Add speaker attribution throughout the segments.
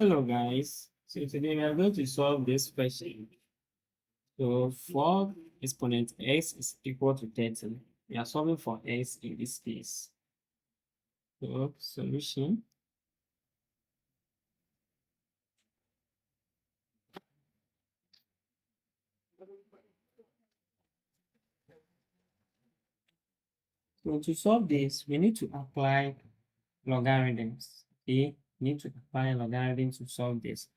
Speaker 1: Hello guys, so today we are going to solve this question. So 4 exponent x is equal to 30. We are solving for x in this case. So solution. So to solve this, we need to apply logarithms. Okay, we need to apply logarithm to solve this.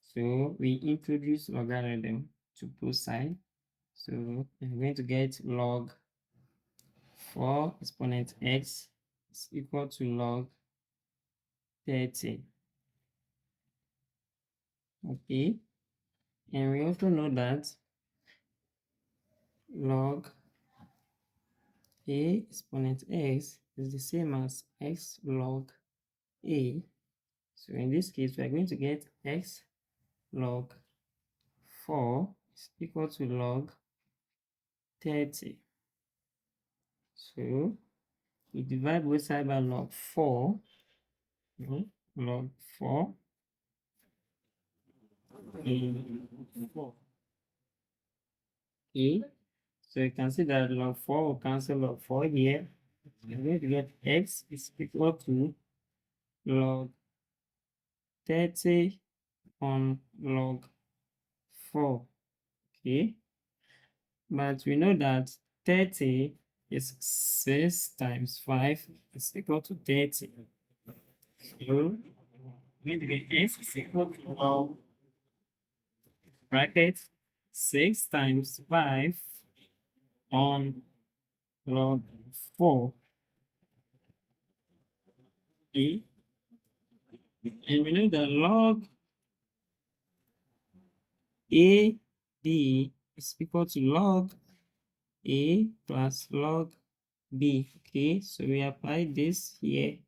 Speaker 1: So we introduce logarithm to both sides. So I'm going to get log 4 exponent x is equal to log 30. Okay, and we also know that log a exponent x is the same as x log a. So in this case, we are going to get x log 4 is equal to log 30. So we divide both sides by log 4. Log 4. 4. Okay. So you can see that log 4 will cancel log 4 here. We're going to get x is equal to log 30 on log 4. Okay, but we know that 30 is 6 times 5 is equal to 30. So we get x is equal to log bracket 6 times 5 on log 4. Okay, and we know that log a b is equal to log a plus log b. Okay, so we apply this here.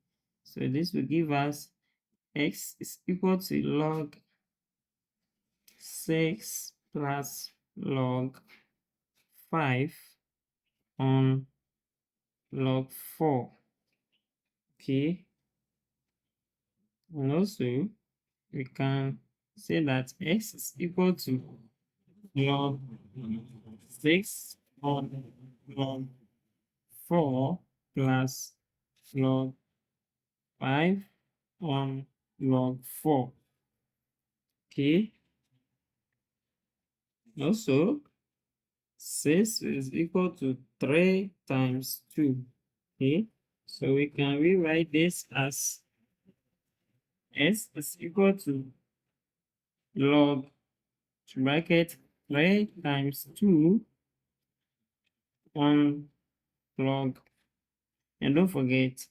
Speaker 1: So this will give us x is equal to log 6 plus log 5 on log 4. Okay, and also we can say that x is equal to log 6 on log 4 plus log 5 on log 4. Okay, also 6 is equal to 3 times 2. Okay, so we can rewrite this as s is equal to log bracket 3 times 2 on log, and don't forget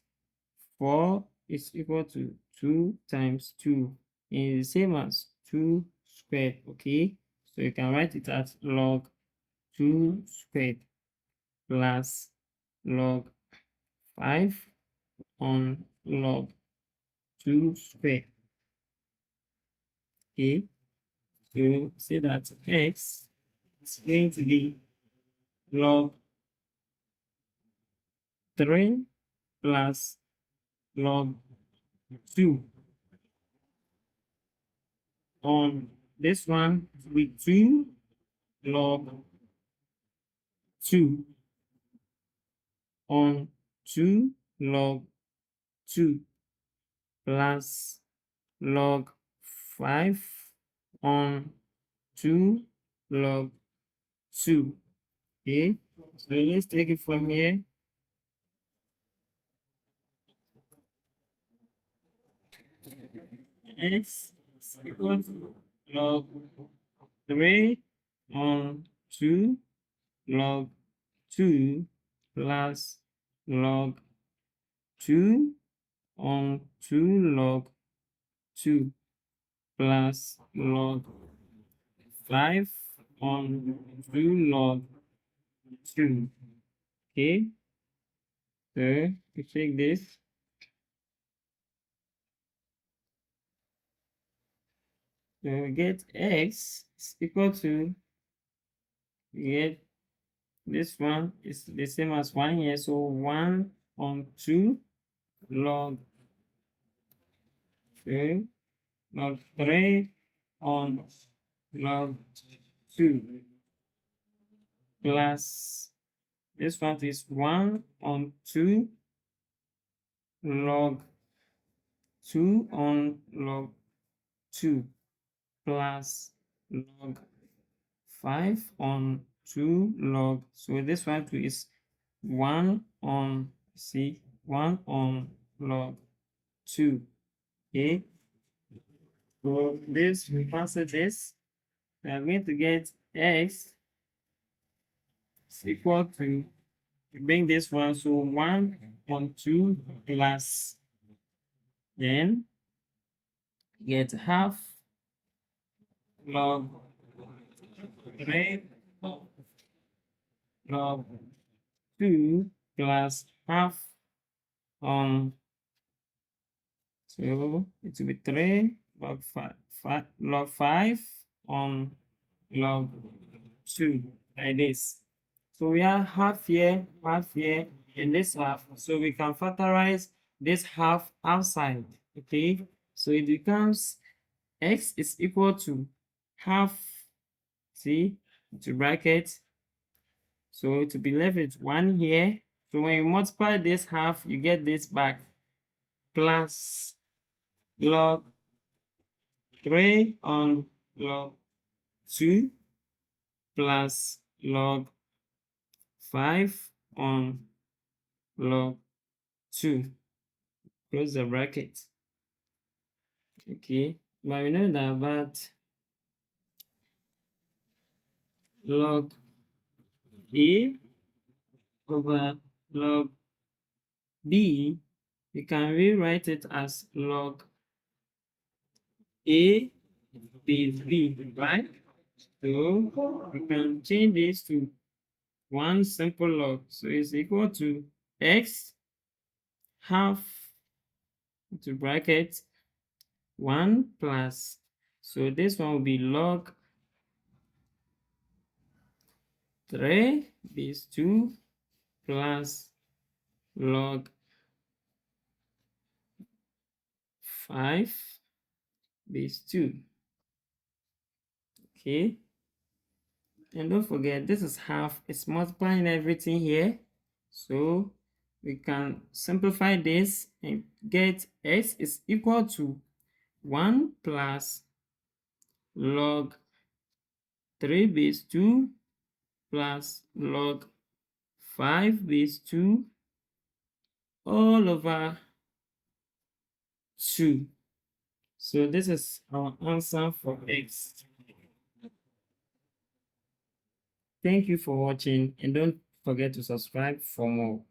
Speaker 1: 4 is equal to 2 times 2 is the same as 2 squared. Okay, so you can write it as log 2 squared plus log 5 on log 2 squared. Okay, so say that x is going to be log 3 plus log 2 on this one with 2 log 2 on 2 log 2 plus log 5 on 2 log 2. Okay, so let's take it from here. X is equal to log 3 on 2 log 2 plus log 2 on 2 log 2 plus log 5 on 2 log 2. Okay, so we take this. So we get x is equal to, we get this one is the same as 1 here. So 1 on 2 log 2 log 3 on log 2 plus this one is 1 on 2 log 2 on log 2 plus log 5 on 2 log. So this one too is 1 on, see, 1 on log 2. Okay. So this, we cancel this. We are going to get x is equal to, bring this one, so 1 on 2 plus, then get half log 3 log 2 plus half on, so it will be 3 log 5 log 5 on log 2, like this. So we have half here, and this half. So we can factorize this half outside. Okay, so it becomes x is equal to half, see, to bracket. So to be left with 1 here. So when you multiply this half, you get this back, plus log 3 on log 2 plus log 5 on log 2. Close the bracket. Okay, but we know that about log A over log B, we can rewrite it as log A base B, right? So we can change this to one simple log. So it's equal to x half to bracket 1 plus, so this one will be log 3 base 2 plus log 5 base 2. Okay, and don't forget this is half, it's multiplying everything here, so we can simplify this and get x is equal to 1 plus log 3 base 2 plus log 5 base 2 all over 2. So this is our answer for x. Thank you for watching, and don't forget to subscribe for more.